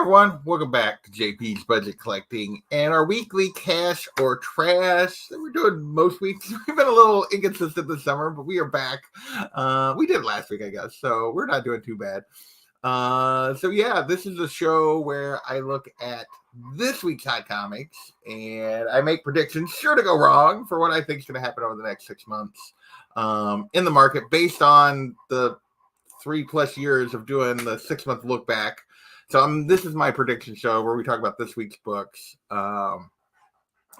everyone, welcome back to JP's Budget Collecting and our weekly cash or trash that we're doing most weeks. We've been a little inconsistent this summer, but we are back. We did it last week, I guess, so we're not doing too bad. This is a show where I look at this week's hot comics and I make predictions, sure to go wrong, for what I think is going to happen over the next 6 months in the market based on the 3+ years of doing the 6-month look back. So this is my prediction show where we talk about this week's books. I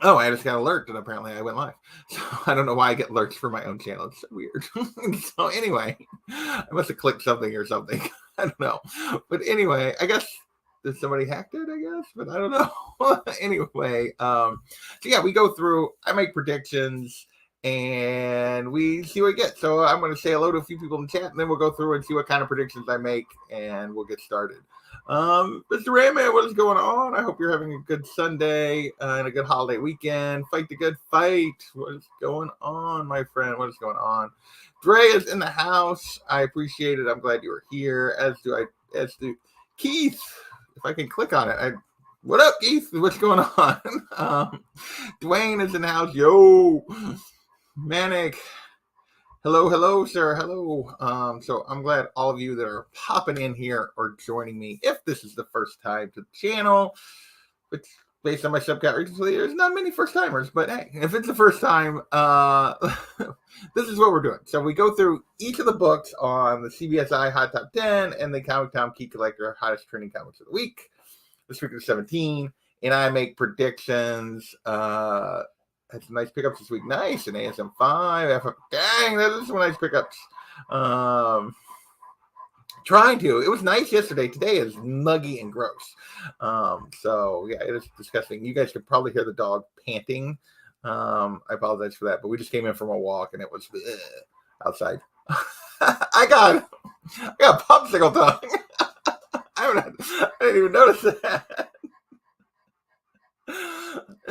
just got an alert that apparently I went live. So I don't know why I get alerts for my own channel. It's so weird. So anyway, I must have clicked something or something. I don't know. But anyway, I guess did somebody hacked it, I guess? But I don't know. Anyway, we go through, I make predictions and we see what we get. So I'm going to say hello to a few people in the chat and then we'll go through and see what kind of predictions I make and we'll get started. Mr. Rayman, what is going on? I hope you're having a good Sunday and a good holiday weekend. Fight the good fight. What is going on, my friend? What is going on? Dre is in the house. I appreciate it. I'm glad you were here. As do Keith. If I can click on it. What up, Keith? What's going on? Dwayne is in the house. Yo, Manic. Hello, sir. Hello. So I'm glad all of you that are popping in here are joining me. If this is the first time to the channel, which based on my subcat recently, there's not many first timers, but hey, if it's the first time, this is what we're doing. So we go through each of the books on the CBSI Hot Top 10 and the Comic Town Key Collector Hottest Trending Comics of the Week. This week is 17, and I make predictions. Had some nice pickups this week. Nice. And ASM5. Dang, that is some nice pickups. Trying to. It was nice yesterday. Today is muggy and gross. It is disgusting. You guys could probably hear the dog panting. I apologize for that, but we just came in from a walk and it was outside. I got popsicle tongue. I didn't even notice that.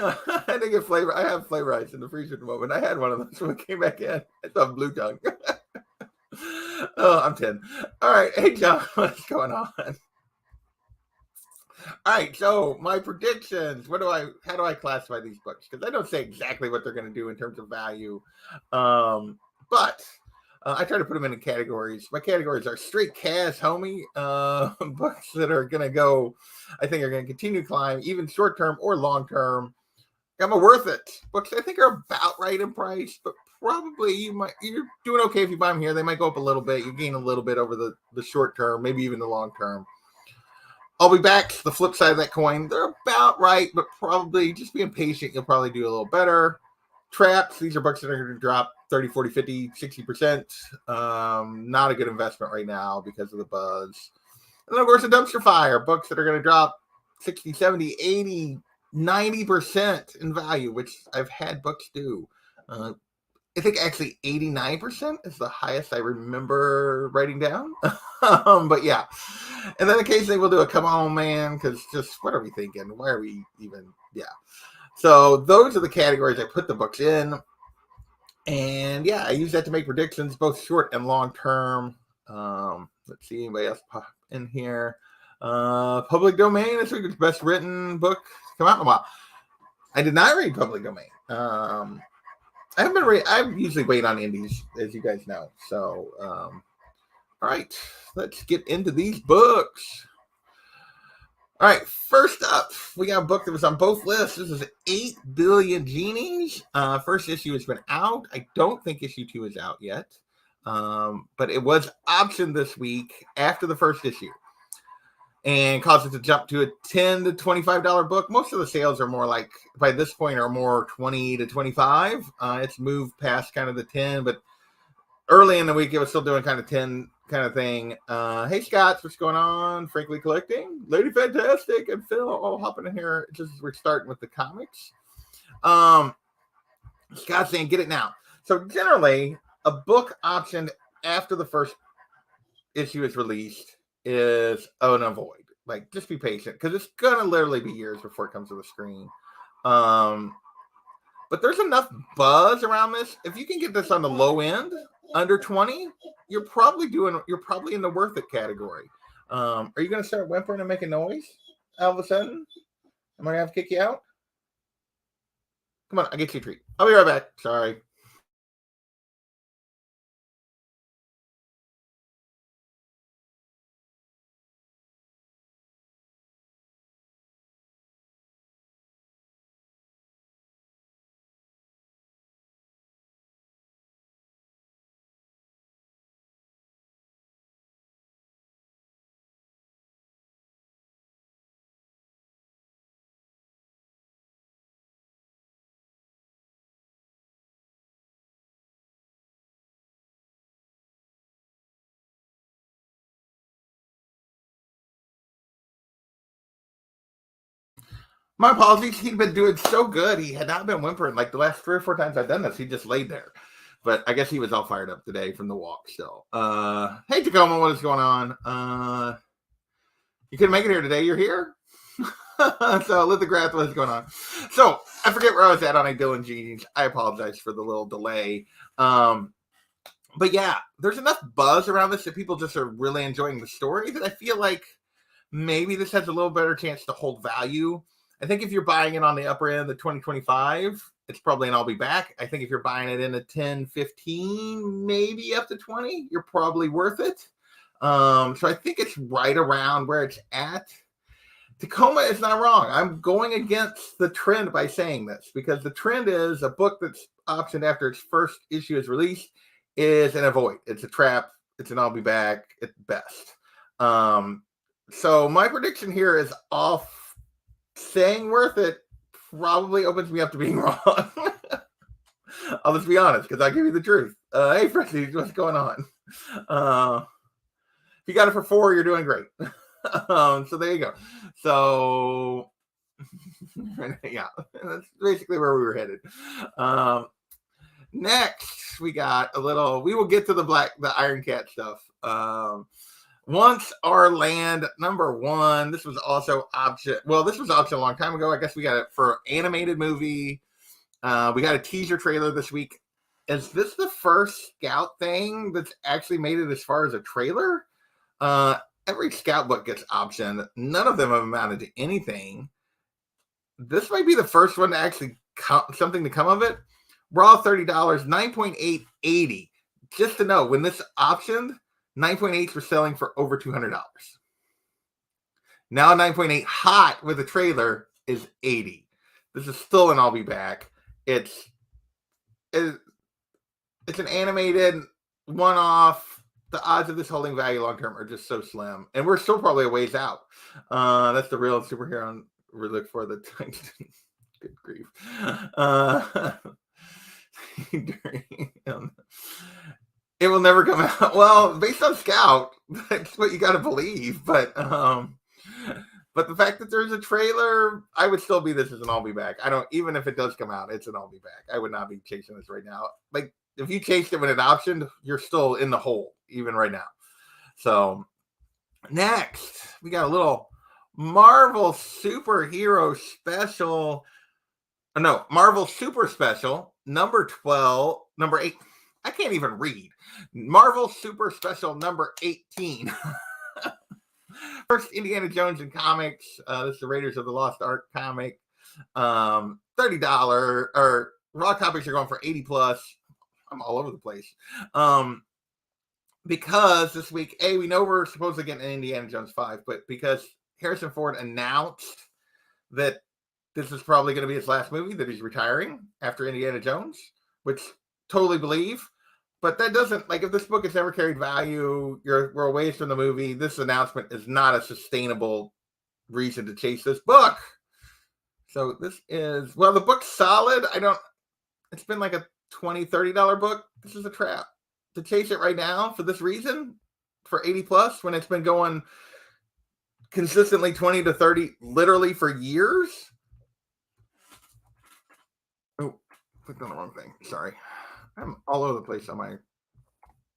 I didn't get flavor. I have flavor ice in the freezer at the moment. I had one of those when I came back in. I saw blue tongue. I'm 10. All right. Hey, John, what's going on? All right. So my predictions. How do I classify these books? Because I don't say exactly what they're going to do in terms of value. But I try to put them into categories. My categories are straight cash, homie. Books that are going to go, I think are going to continue to climb, even short-term or long-term. I'm worth it. Books I think are about right in price, but probably you're doing okay if you buy them here. They might go up a little bit. You gain a little bit over the short term, maybe even the long term. I'll be back. The flip side of that coin, they're about right, but probably just being patient, you'll probably do a little better. Traps, these are books that are going to drop 30, 40, 50, 60%. Not a good investment right now because of the buzz. And then, of course, the dumpster fire, books that are going to drop 60, 70, 80, 90% in value, which I've had books do. I think actually 89% is the highest I remember writing down. But yeah. And then occasionally we'll do a come on, man, because just what are we thinking? Why are we even? Yeah. So those are the categories I put the books in. And yeah, I use that to make predictions, both short and long term. Let's see, anybody else pop in here? Public Domain this week is best written book come out in a while. I did not read Public Domain. I haven't been reading. I usually wait on indies, as you guys know. So, all right, let's get into these books. All right, first up, we got a book that was on both lists. This is 8 Billion Genies. First issue has been out. I don't think issue 2 is out yet, but it was optioned this week after the first issue. And caused it to jump to a $10 to $25 book. Most of the sales are more like, by this point, are more 20 to 25. It's moved past kind of the 10, but early in the week, it was still doing kind of 10 kind of thing. Hey, Scott, what's going on? Frankly Collecting, Lady Fantastic, and Phil all hopping in here just as we're starting with the comics. Scott's saying, get it now. So generally, a book optioned after the first issue is released is an avoid. Like, just be patient because it's gonna literally be years before it comes to the screen. But there's enough buzz around this. If you can get this on the low end, under 20, you're probably in the worth it category. Are you gonna start whimpering and making noise? all of a sudden? Am I going to have to kick you out? Come on, I'll get you a treat. I'll be right back. Sorry. My apologies. He'd been doing so good. He had not been whimpering. Like the last 3 or 4 times I've done this, he just laid there. But I guess he was all fired up today from the walk still. Hey, Tacoma, what is going on? You couldn't make it here today. You're here? So, Lithograth, what's going on? So, I forget where I was at on Dylan Genies. I apologize for the little delay. But yeah, there's enough buzz around this that people just are really enjoying the story that I feel like maybe this has a little better chance to hold value. I think if you're buying it on the upper end of the 2025, it's probably an I'll be back. I think if you're buying it in the 10, 15, maybe up to 20, you're probably worth it. So I think it's right around where it's at. Tacoma is not wrong. I'm going against the trend by saying this because the trend is a book that's optioned after its first issue is released is an avoid. It's a trap. It's an I'll be back at best. So my prediction here is off. Saying worth it probably opens me up to being wrong. I'll just be honest because I'll give you the truth. Hey, Freddie, what's going on? If you got it for 4, you're doing great. So there you go. So yeah, that's basically where we were headed. Next, we got a little. We will get to the Iron Cat stuff. Once Our Land #1. This was also option. Well, this was option a long time ago. I guess we got it for animated movie. We got a teaser trailer this week. Is this the first Scout thing that's actually made it as far as a trailer? Every Scout book gets optioned. None of them have amounted to anything. This might be the first one to actually something to come of it. Raw $30, 9.8, 80. Just to know, when this optioned, 9.8s were selling for over $200. Now 9.8 hot with a trailer is 80. This is still an I'll be back. It's an animated one-off. The odds of this holding value long term are just so slim, and we're still probably a ways out. That's the real superhero we look for. The good grief. It will never come out. Well, based on Scout, that's what you got to believe. But the fact that there's a trailer, I would still be this as an I'll be back. I don't, even if it does come out, it's an I'll be back. I would not be chasing this right now. Like if you chased it when it optioned, you're still in the hole even right now. So next, we got a little Marvel Superhero Special. No, Marvel Super Special #12, #8. I can't even read. Marvel Super Special #18. First Indiana Jones in comics. This is the Raiders of the Lost Ark comic. $30 or raw copies are going for 80 plus. I'm all over the place. Because this week, we know we're supposed to get an Indiana Jones 5, but because Harrison Ford announced that this is probably going to be his last movie, that he's retiring after Indiana Jones, which totally believe. But that doesn't, like, if this book has never carried value, we're a ways from the movie, this announcement is not a sustainable reason to chase this book. So this is, well, the book's solid. It's been like a $20, $30 book. This is a trap. To chase it right now for this reason, for 80 plus, when it's been going consistently 20 to 30, literally for years. Oh, clicked on the wrong thing. Sorry. I'm all over the place on my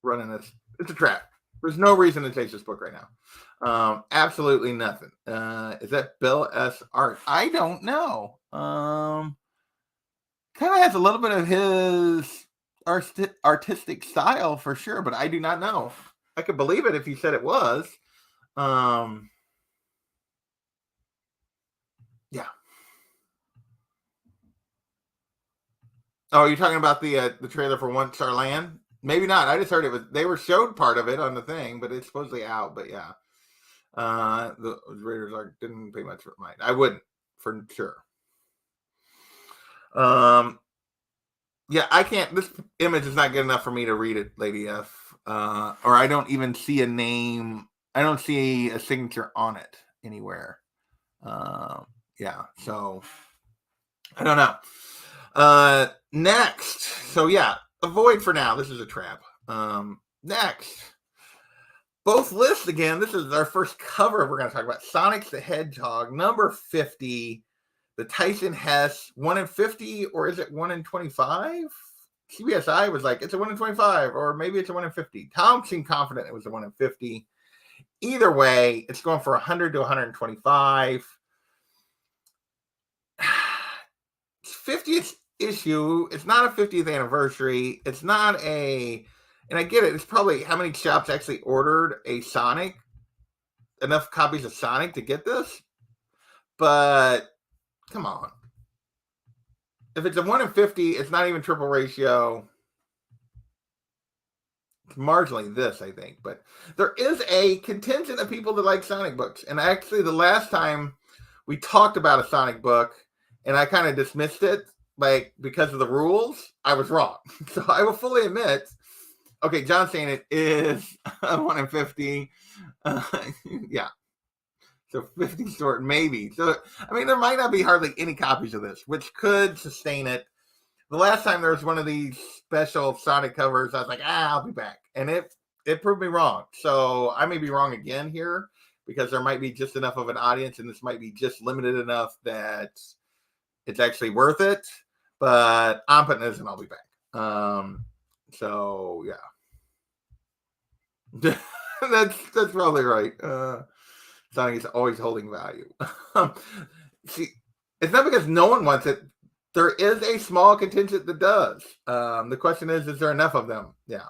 running this. It's a trap. There's no reason to chase this book right now. Absolutely nothing. Is that Bill S. Art? I don't know. Kind of has a little bit of his artistic style for sure, but I do not know. I could believe it if he said it was. Oh, you're talking about the trailer for One Star Land? Maybe not. I just heard it was they were showed part of it on the thing, but it's supposedly out. But yeah, the Raiders didn't pay much mind. I wouldn't for sure. Yeah, I can't. This image is not good enough for me to read it, Lady F. Or I don't even see a name. I don't see a signature on it anywhere. Yeah, so I don't know. Next, so yeah, avoid for now. This is a trap. Next, both lists again. This is our first cover. We're going to talk about Sonic the Hedgehog, number 50. The Tyson Hess 1 in 50, or is it 1 in 25? CBSI was like, it's a 1 in 25, or maybe it's a 1 in 50. Tom seemed confident it was a 1 in 50. Either way, it's going for 100 to 125. 50th issue. It's not a 50th anniversary. It's not a, and I get it. It's probably how many shops actually ordered a Sonic, enough copies of Sonic to get this. But come on. If it's a 1 in 50, it's not even triple ratio. It's marginally this, I think. But there is a contingent of people that like Sonic books. And actually, the last time we talked about a Sonic book, and I kind of dismissed it, like, because of the rules, I was wrong. So I will fully admit, okay, John's saying it is a 1 in 50. Yeah. So 50 short, maybe. So, I mean, there might not be hardly any copies of this, which could sustain it. The last time there was one of these special Sonic covers, I was like, I'll be back. And it proved me wrong. So I may be wrong again here because there might be just enough of an audience and this might be just limited enough that it's actually worth it. But I'm putting this and I'll be back. So, yeah. that's probably right. Sonic is always holding value. See, it's not because no one wants it. There is a small contingent that does. The question is there enough of them? Yeah.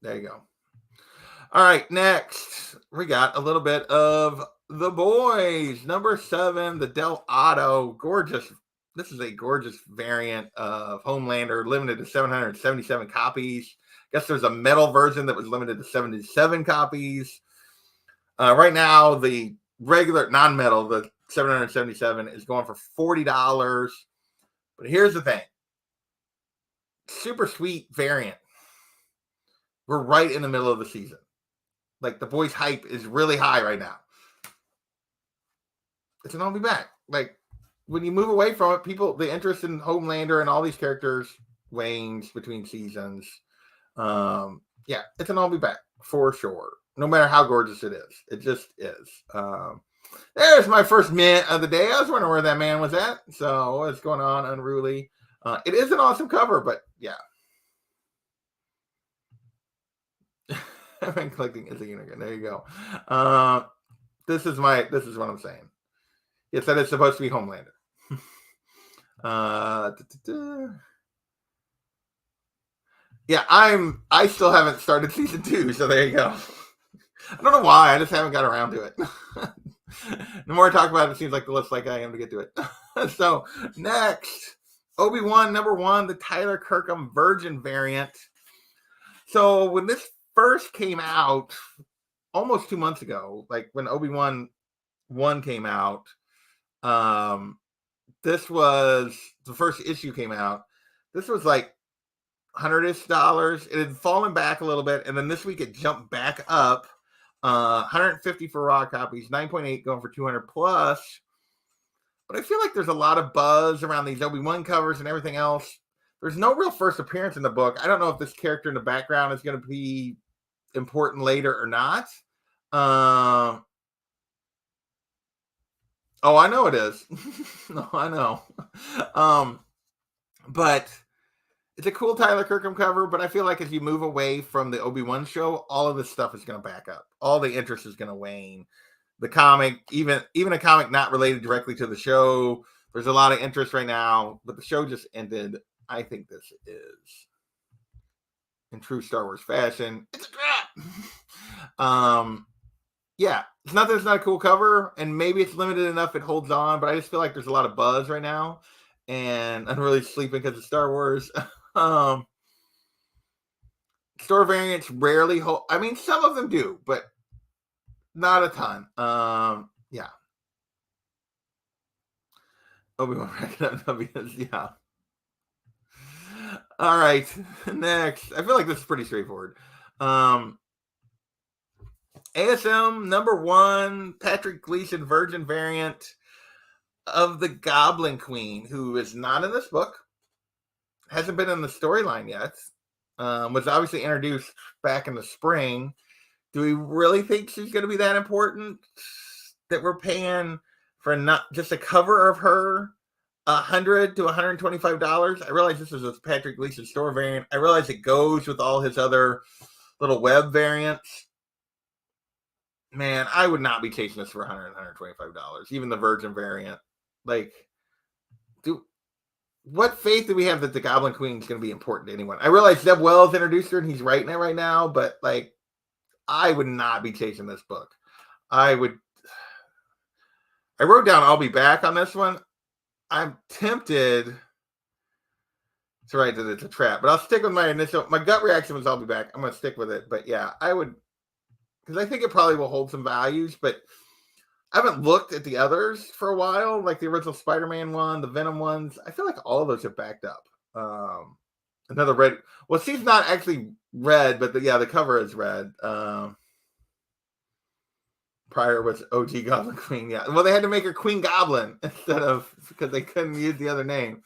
There you go. All right, next, we got a little bit of The Boys. Number 7, the Del Otto. Gorgeous. This is a gorgeous variant of Homelander, limited to 777 copies. Guess there's a metal version that was limited to 77 copies. Right now, the regular non-metal, the 777, is going for $40. But here's the thing. Super sweet variant. We're right in the middle of the season. Like, the Boys hype is really high right now. It's an I'll be back. Like, when you move away from it, the interest in Homelander and all these characters wanes between seasons. Yeah, it's an I'll be back for sure. No matter how gorgeous it is. It just is. There's my first mint of the day. I was wondering where that man was at. So what's going on, Unruly? It is an awesome cover, but yeah. I've been collecting is a unicorn. There you go. This is what I'm saying. It said it's supposed to be Homelander. Yeah, I still haven't started season 2, so there you go. I don't know why, I just haven't got around to it. The more I talk about it, it seems like the less like I am to get to it. So next, ObiWan number 1, the Tyler Kirkham Virgin variant. So when this first came out, almost 2 months ago, like when ObiWan 1 came out, this was the first issue came out. This was like $100-ish. It had fallen back a little bit, and then this week it jumped back up. 150 for raw copies, 9.8 going for 200 plus. But I feel like there's a lot of buzz around these ObiWan covers and everything else. There's no real first appearance in the book. I don't know if this character in the background is going to be important later or not. Oh, I know it is. No, I know. But it's a cool Tyler Kirkham cover, but I feel like as you move away from the ObiWan show, all of this stuff is going to back up. All the interest is going to wane. The comic, even a comic not related directly to the show, there's a lot of interest right now, but the show just ended. I think this is, in true Star Wars fashion, it's a trap. Yeah, it's not that it's not a cool cover, and maybe it's limited enough it holds on, but I just feel like there's a lot of buzz right now. and I'm really sleeping because of Star Wars. um, Store variants rarely hold. I mean, some of them do, but not a ton. Yeah. ObiWan because yeah. All right, next. I feel like this is pretty straightforward. ASM #1 Patrick Gleason Virgin variant of the Goblin Queen, who is not in this book, hasn't been in the storyline yet, was obviously introduced back in the spring. Do we really think she's going to be that important that we're paying for not just a cover of her $100 to $125? I realize this is a Patrick Gleason store variant. I realize it goes with all his other little web variants. Man, I would not be chasing this for $100, $125. Even the Virgin variant. Like, what faith do we have that the Goblin Queen is going to be important to anyone? I realize Zeb Wells introduced her and he's writing it right now, but like, I would not be chasing this book. I wrote down I'll be back on this one. I'm tempted to write that it's a trap, but I'll stick with my gut reaction was I'll be back. I'm going to stick with it. But yeah, I would, because I think it probably will hold some values, but I haven't looked at the others for a while, like the original Spider-Man one, the Venom ones. I feel like all of those have backed up. Another red. Well, she's not actually red, but the cover is red. Prior was OG Goblin Queen. Yeah. Well, they had to make her Queen Goblin instead of, because they couldn't use the other name.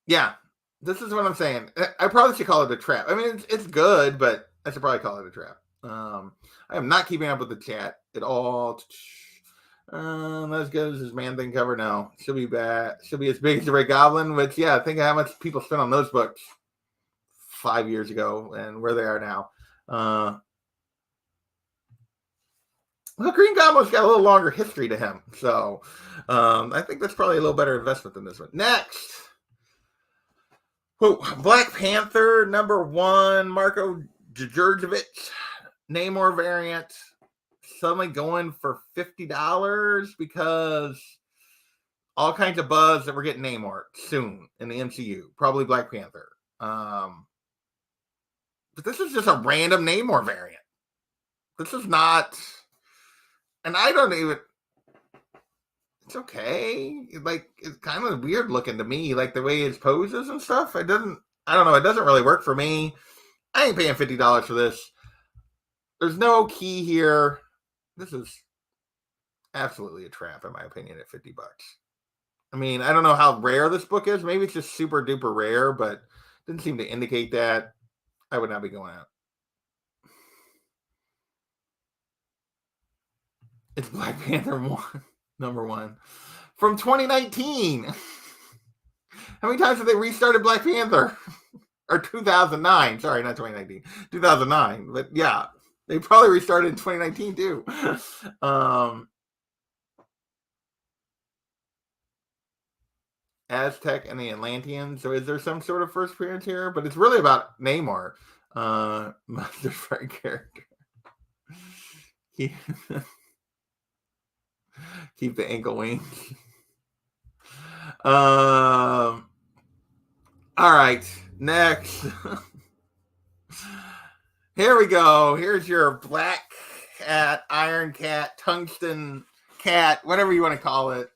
Yeah. This is what I'm saying. I probably should call it a trap. I mean, it's good, but I should probably call it a trap. I am not keeping up with the chat at all. Not as good as his Man Thing cover. No, she'll be bad. She'll be as big as the Red Goblin, which, yeah, think of how much people spent on those books 5 years ago and where they are now. Well, Green Goblin's got a little longer history to him. So I think that's probably a little better investment than this one. Next. Black Panther #1, Marco Djurjevic, Namor variant, suddenly going for $50 because all kinds of buzz that we're getting Namor soon in the MCU, probably Black Panther. But this is just a random Namor variant. This is not, and I don't even, it's okay. Like, it's kind of weird looking to me, like the way his poses and stuff. I don't know. It doesn't really work for me. I ain't paying $50 for this. There's no key here. This is absolutely a trap, in my opinion, at $50. I mean, I don't know how rare this book is. Maybe it's just super duper rare, but didn't seem to indicate that. I would not be going out. It's Black Panther #1 from 2019. How many times have they restarted Black Panther? Or 2009. Sorry, not 2019. 2009. But yeah, they probably restarted in 2019 too. Aztec and the Atlanteans. So is there some sort of first appearance here? But it's really about Namor. My favorite character. Keep the ankle wings. All right, next. Here we go. Here's your Black Cat, Iron Cat, Tungsten Cat, whatever you want to call it.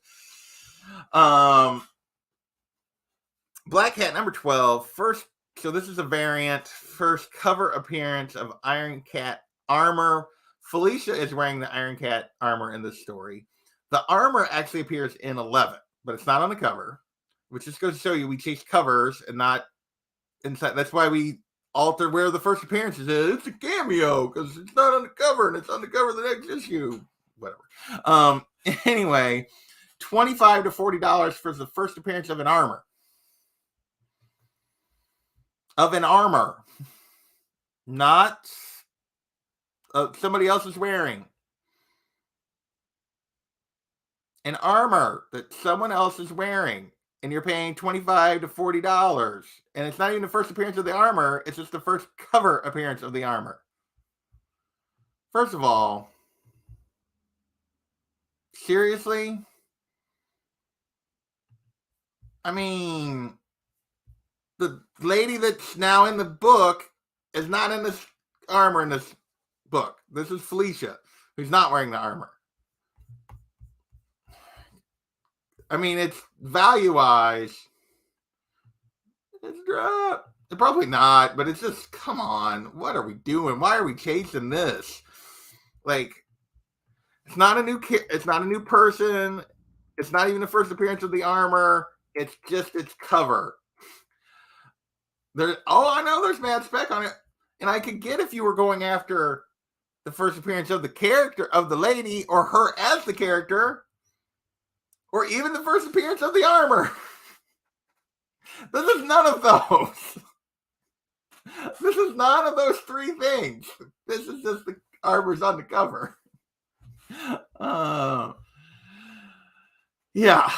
Black Cat #12. First, so this is a variant. First cover appearance of Iron Cat armor. Felicia is wearing the Iron Cat armor in this story. The armor actually appears in 11, but it's not on the cover, which just goes to show you we chase covers and not inside. That's why we alter where the first appearance is. It's a cameo because it's not on the cover and it's on the cover of the next issue. Whatever. Anyway, $25 to $40 for the first appearance of an armor. Not somebody else is wearing. An armor that someone else is wearing, and you're paying $25 to $40. And it's not even the first appearance of the armor, it's just the first cover appearance of the armor. First of all, seriously? I mean, the lady that's now in the book is not in this armor in this book. This is Felicia, who's not wearing the armor. I mean, it's value-wise, it's dropped. Probably not, but it's just, come on. What are we doing? Why are we chasing this? Like, it's not a new person. It's not even the first appearance of the armor. It's just its cover. I know there's mad spec on it. And I could get if you were going after the first appearance of the character of the lady, or her as the character, or even the first appearance of the armor. This is none of those. This is none of those three things. This is just the armor's on the cover. Yeah.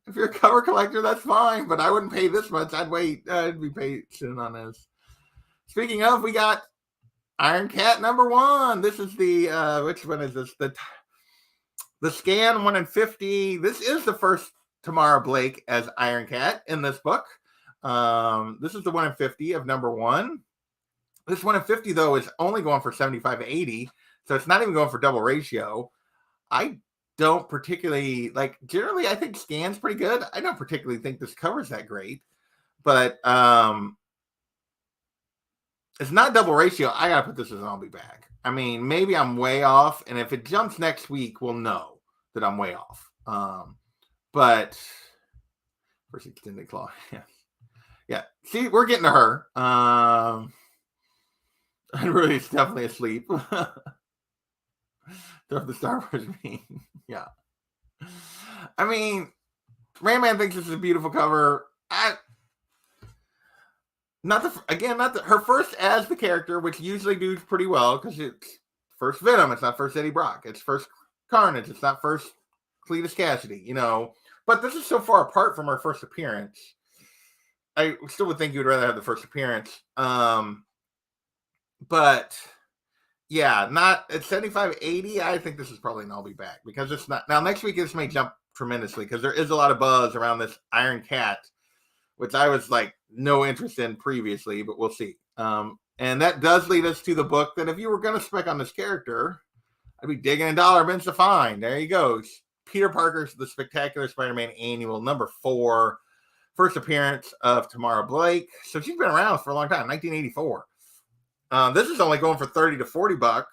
If you're a cover collector, that's fine, but I wouldn't pay this much. I'd wait. I'd be patient on this. Speaking of, we got Iron Cat #1. This is the which one is this? The scan 1 in 50. This is the first Tamara Blake as Iron Cat in this book. This is the 1 in 50 of #1. This 1 in 50 though is only going for 75/80, so it's not even going for double ratio. I don't particularly like. Generally, I think scan's pretty good. I don't particularly think this cover's that great, but it's not double ratio. I gotta put this as an I'll be back. I mean, maybe I'm way off, and if it jumps next week, we'll know that I'm way off. But first extended claw, yeah. See, we're getting to her. Really, it's definitely asleep. Throw the Star Wars meme. Yeah. I mean, Rayman thinks this is a beautiful cover. Her first as the character, which usually do pretty well because it's first Venom. It's not first Eddie Brock. It's first Carnage. It's not first Cletus Cassidy. But this is so far apart from her first appearance. I still would think you would rather have the first appearance. But yeah, not at 75/80. I think this is probably an I'll be back because it's not. Now, next week, this may jump tremendously because there is a lot of buzz around this Iron Cat, which I was like no interest in previously, but we'll see. And that does lead us to the book that if you were going to spec on this character, I'd be digging in dollar bins to find. There he goes. Peter Parker's The Spectacular Spider-Man Annual, #4. First appearance of Tamara Blake. So she's been around for a long time, 1984. This is only going for $30 to $40.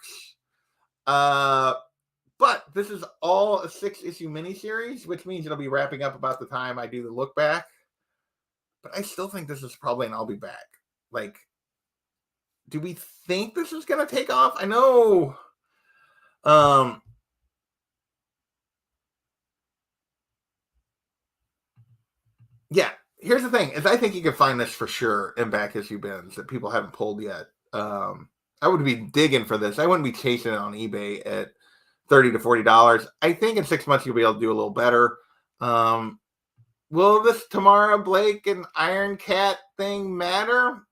But this is all a 6-issue miniseries, which means it'll be wrapping up about the time I do the look back. But I still think this is probably an I'll be back. Like, do we think this is going to take off? I know. Yeah, here's the thing: is I think you can find this for sure in back issue bins that people haven't pulled yet. I would be digging for this. I wouldn't be chasing it on eBay at $30 to $40. I think in 6 months you'll be able to do a little better. Will this Tamara Blake and Iron Cat thing matter?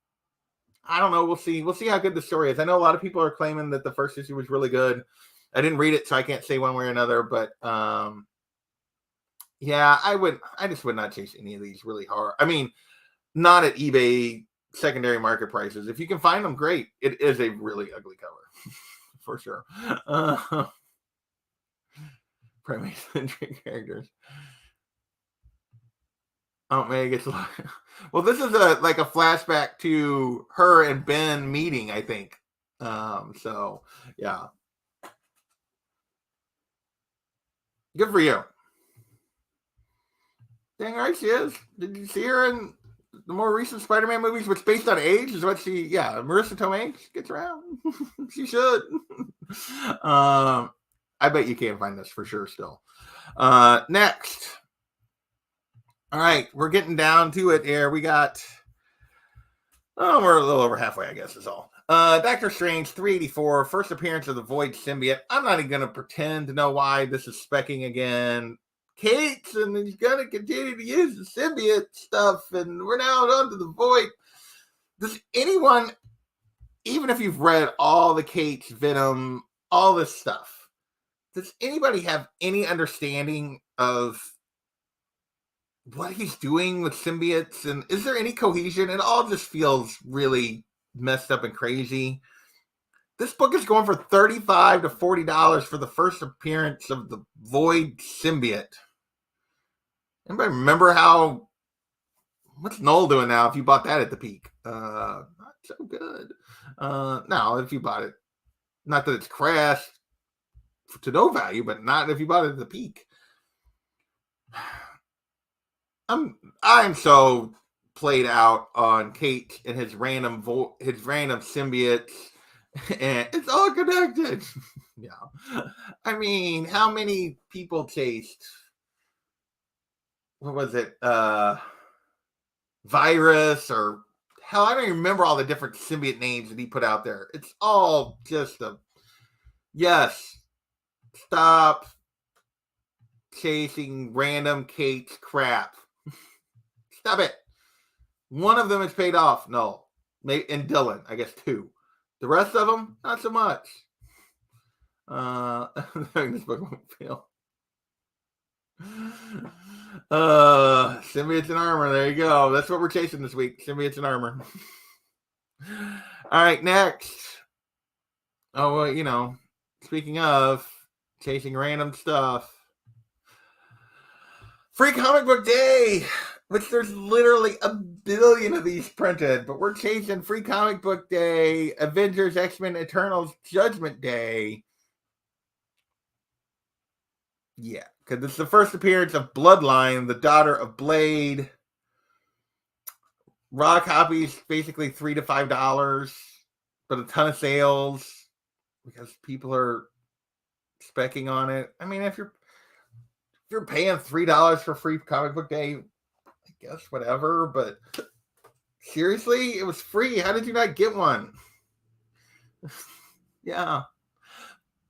I don't know. We'll see. We'll see how good the story is. I know a lot of people are claiming that the first issue was really good. I didn't read it, so I can't say one way or another. But yeah, I just would not chase any of these really hard. I mean, not at eBay secondary market prices. If you can find them, great. It is a really ugly cover, for sure. Primate-centric characters. Aunt May gets well. This is a flashback to her and Ben meeting, I think. So yeah, good for you. Dang right she is. Did you see her in the more recent Spider-Man movies, which based on age is what she? Yeah, Marissa Tomei gets around. She should. I bet you can't find this for sure. Still, next. All right, we're getting down to it here. We got, we're a little over halfway, I guess is all. Doctor Strange 384, first appearance of the Void symbiote. I'm not even going to pretend to know why this is specking again. Kate's, and he's going to continue to use the symbiote stuff, and we're now on to the Void. Does anyone, even if you've read all the Kate's, Venom, all this stuff, does anybody have any understanding of what he's doing with symbiotes, and is there any cohesion? It all just feels really messed up and crazy. This book is going for $35 to $40 for the first appearance of the Void symbiote. Anybody remember what's Noel doing now if you bought that at the peak? Not so good. No, if you bought it, not that it's crashed to no value, but not if you bought it at the peak. I'm so played out on Kate and his random symbiotes, and it's all connected. Yeah, I mean, how many people chased? What was it? Virus, or hell, I don't even remember all the different symbiote names that he put out there. It's all just yes. Stop chasing random Kate's crap. Stop it. One of them is paid off. No. And Dylan, I guess 2. The rest of them, not so much. This book won't fail. Symbiotes and armor. There you go. That's what we're chasing this week. Symbiotes and armor. All right, next. Oh, well, speaking of chasing random stuff, Free Comic Book Day, which there's literally a billion of these printed, but we're chasing Free Comic Book Day, Avengers, X-Men, Eternals, Judgment Day. Yeah, because it's the first appearance of Bloodline, the daughter of Blade. Raw copies, basically $3 to $5, but a ton of sales because people are specking on it. I mean, if you're paying $3 for Free Comic Book Day, I guess whatever, but seriously, it was free. How did you not get one? Yeah.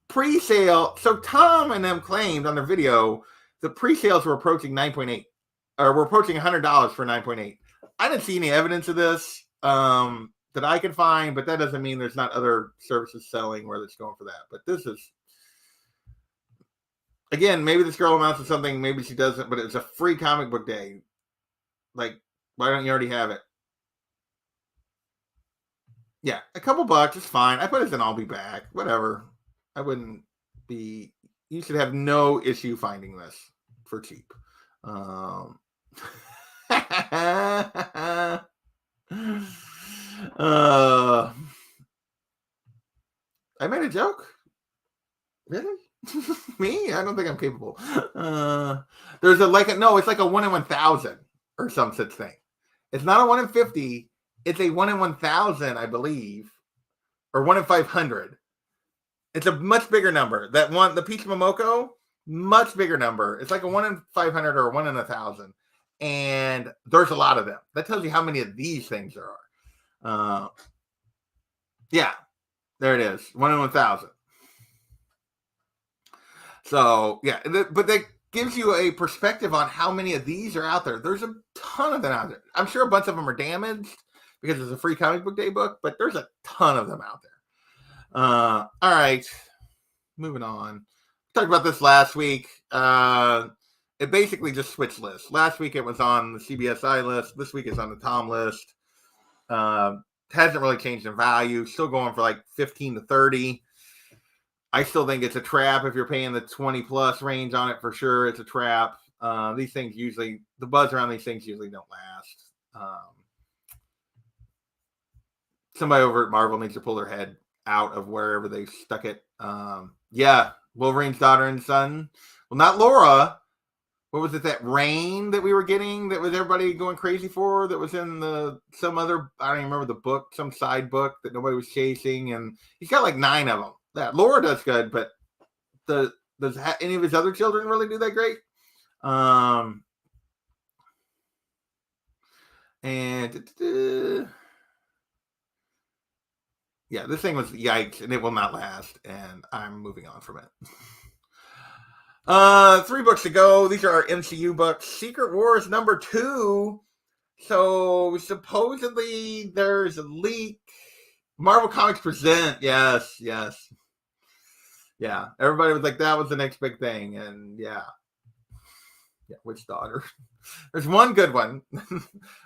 Pre-sale. So Tom and them claimed on their video the pre-sales were approaching 9.8, or were approaching $100 for 9.8. I didn't see any evidence of this that I could find, but that doesn't mean there's not other services selling where it's going for that. But this is, again, maybe this girl amounts to something, maybe she doesn't, but it's a Free Comic Book Day. Like, why don't you already have it? Yeah, a couple bucks is fine. I put it in I'll Be Back. Whatever. I wouldn't be. You should have no issue finding this for cheap. I made a joke. Really? Me? I don't think I'm capable. There's it's like a 1 in 1,000 or some such thing. It's not a 1 in 50. It's a 1 in 1,000, I believe, or 1 in 500. It's a much bigger number. That one, the Peach Momoko, much bigger number. It's like a 1 in 500 or a 1 in 1,000. And there's a lot of them. That tells you how many of these things there are. Yeah, there it is. 1 in 1,000. So, yeah, but that gives you a perspective on how many of these are out there. There's a ton of them out there. I'm sure a bunch of them are damaged because it's a Free Comic Book Day book, but there's a ton of them out there. All right, moving on. We talked about this last week. It basically just switched lists. Last week it was on the CBSI list. This week it's on the Tom list. Hasn't really changed in value. Still going for like 15 to 30. I still think it's a trap if you're paying the 20 plus range on it for sure. It's a trap. These things usually, the buzz around these things usually don't last. Somebody over at Marvel needs to pull their head out of wherever they stuck it. Yeah, Wolverine's daughter and son. Well, not Laura. What was it, that Rain that we were getting that was everybody going crazy for, that was in some other, I don't even remember the book, some side book that nobody was chasing, and he's got like 9 of them. That Laura does good, but does any of his other children really do that great? Yeah, this thing was yikes, and it will not last, and I'm moving on from it. 3 books to go. These are our MCU books. Secret Wars #2. So supposedly there's a leak. Marvel Comics present. Yes. Yeah. Everybody was like, that was the next big thing. And yeah. Yeah, which daughter? There's one good one.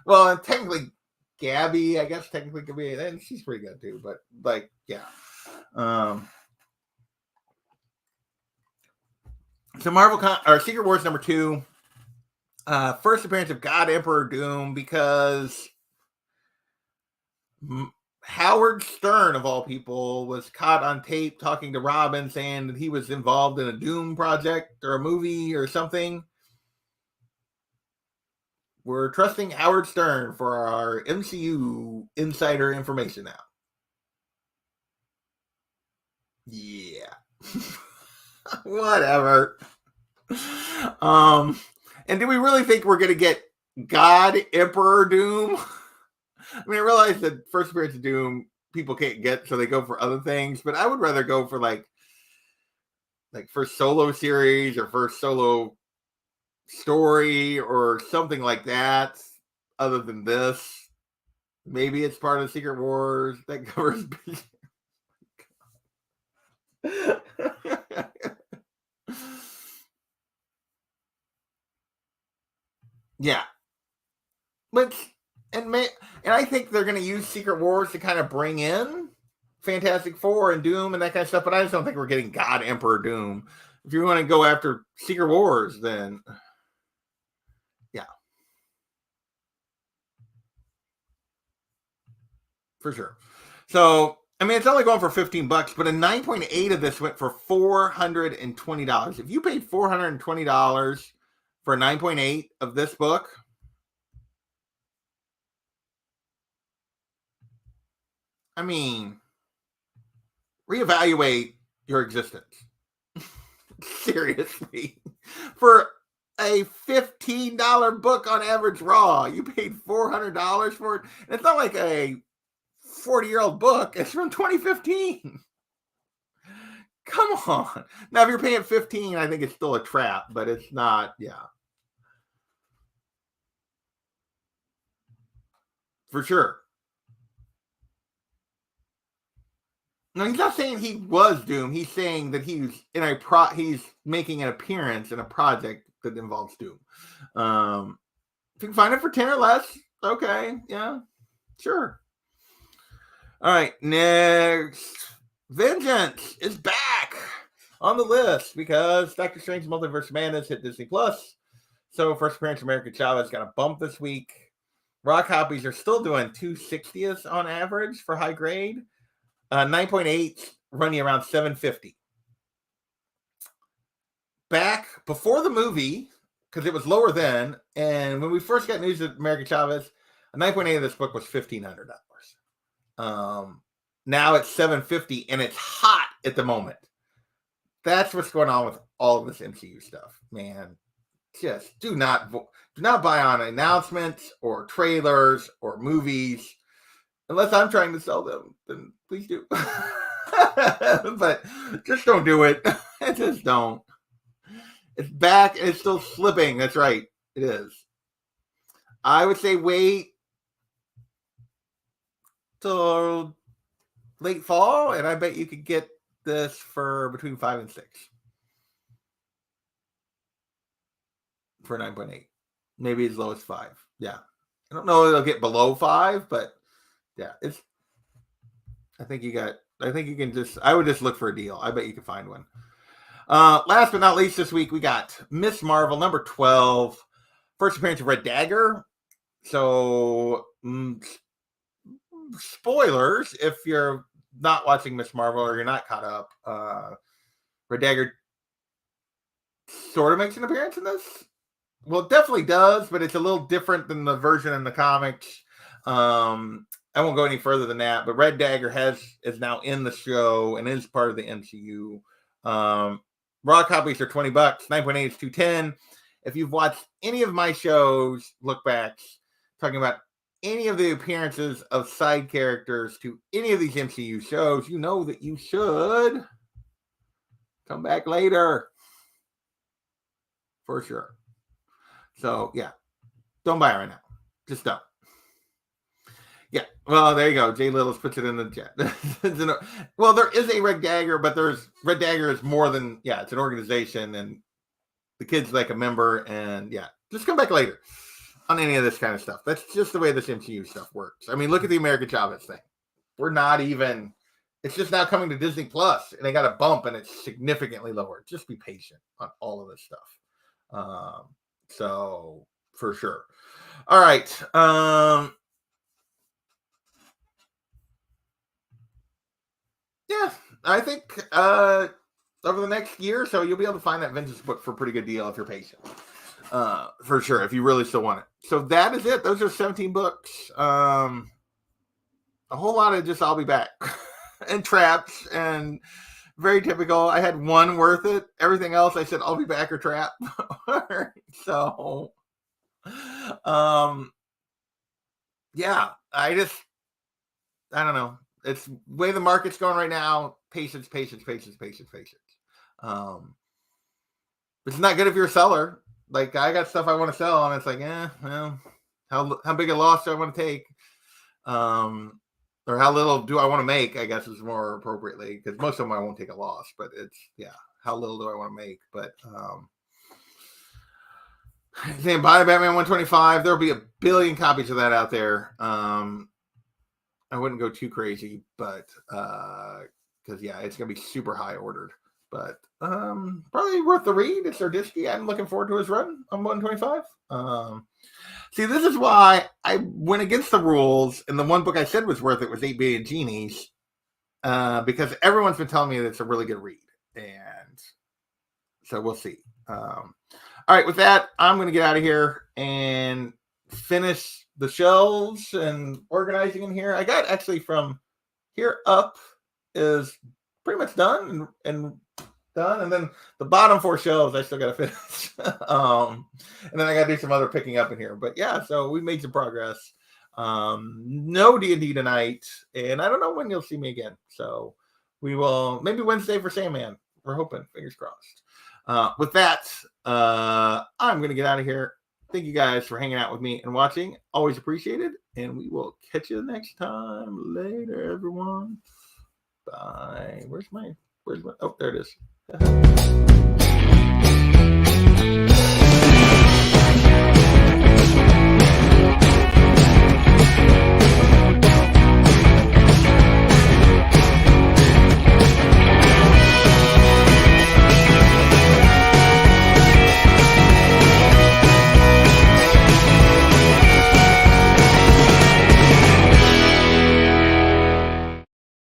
Well, and technically, Gabby, I guess technically could be, and she's pretty good too. But like, yeah. So or Secret Wars #2. First appearance of God Emperor Doom, because Howard Stern, of all people, was caught on tape talking to Robin saying that he was involved in a Doom project or a movie or something. We're trusting Howard Stern for our MCU insider information now. Yeah. Whatever. And do we really think we're going to get God Emperor Doom? I mean, I realize that first appearance of Doom people can't get, so they go for other things, but I would rather go for like first solo series or first solo story or something like that, other than this. Maybe it's part of Secret Wars that covers. Yeah, but and I think they're going to use Secret Wars to kind of bring in Fantastic Four and Doom and that kind of stuff. But I just don't think we're getting God Emperor Doom. If you want to go after Secret Wars, then yeah, for sure. So I mean, it's only going for $15, but a 9.8 of this went for $420. If you paid $420 for a 9.8 of this book, I mean, reevaluate your existence. Seriously. For a $15 book on average raw, you paid $400 for it. And it's not like a 40-year-old book. It's from 2015. Come on. Now, if you're paying $15, I think it's still a trap, but it's not. Yeah. For sure. No, he's not saying he was Doom. He's saying that he's he's making an appearance in a project that involves Doom. If you can find it for 10 or less, okay, yeah, sure. All right, next, Vengeance is back on the list because Doctor Strange Multiverse of Madness hit Disney Plus. So first appearance of America Chavez got a bump this week. Raw copies are still doing 260th on average for high grade. 9.8 running around 750. Back before the movie, because it was lower then, and when we first got news of America Chavez, a 9.8 of this book was $1,500. Now it's 750, and it's hot at the moment. That's what's going on with all of this MCU stuff, man. Just do not buy on announcements or trailers or movies. Unless I'm trying to sell them, then please do. But just don't do it. Just don't. It's back. It's still slipping. That's right. It is. I would say wait till late fall, and I bet you could get this for between 5 and 6 for 9.8. Maybe as low as 5. Yeah. I don't know if it'll get below 5, but yeah, I think you can I would just look for a deal. I bet you can find one. Last but not least, this week we got Miss Marvel #12. First appearance of Red Dagger. So, spoilers if you're not watching Miss Marvel or you're not caught up. Red Dagger sort of makes an appearance in this. Well, it definitely does, but it's a little different than the version in the comics. I won't go any further than that, but Red Dagger is now in the show and is part of the MCU. Raw copies are $20. 9.8 is $210. If you've watched any of my shows, look back, talking about any of the appearances of side characters to any of these MCU shows, you know that you should come back later. For sure. So, yeah. Don't buy it right now. Just don't. Yeah, well, there you go. Jay Littles puts it in the chat. Well, there is a Red Dagger, but Red Dagger is more than, it's an organization, and the kid's like a member, and yeah, just come back later on any of this kind of stuff. That's just the way this MCU stuff works. I mean, look at the American Chavez thing. We're not even, it's just now coming to Disney Plus, and they got a bump, and it's significantly lower. Just be patient on all of this stuff. So for sure. All right. Yeah, I think over the next year or so, you'll be able to find that Vengeance book for a pretty good deal if you're patient. For sure, if you really still want it. So that is it. Those are 17 books. A whole lot of just I'll be back and traps and very typical. I had one worth it. Everything else I said I'll be back or trap. So yeah, I don't know. It's the way the market's going right now. Patience. It's not good if you're a seller. Like, I got stuff I want to sell, and it's like, well, how big a loss do I want to take? Or how little do I want to make, I guess, is more appropriately, because most of them I won't take a loss, but it's, how little do I want to make? But saying buy Batman 125, there'll be a billion copies of that out there. I wouldn't go too crazy, but because it's gonna be super high ordered, but probably worth the read. It's Ardisky. I'm looking forward to his run on 125. See, this is why I went against the rules, and the one book I said was worth it was 8 Billion Genies, because everyone's been telling me that it's a really good read, and so we'll see. All right, with that, I'm going to get out of here and finish the shelves and organizing in here. I got actually from here up is pretty much done and done, and then the bottom 4 shelves I still got to finish. And then I got to do some other picking up in here. But yeah, so we made some progress. No D&D tonight, and I don't know when you'll see me again. So we will maybe Wednesday for Sandman. We're hoping, fingers crossed. With that, I'm going to get out of here. Thank you guys for hanging out with me and watching. Always appreciated. And we will catch you next time. Later, everyone. Bye. Where's my, oh, there it is.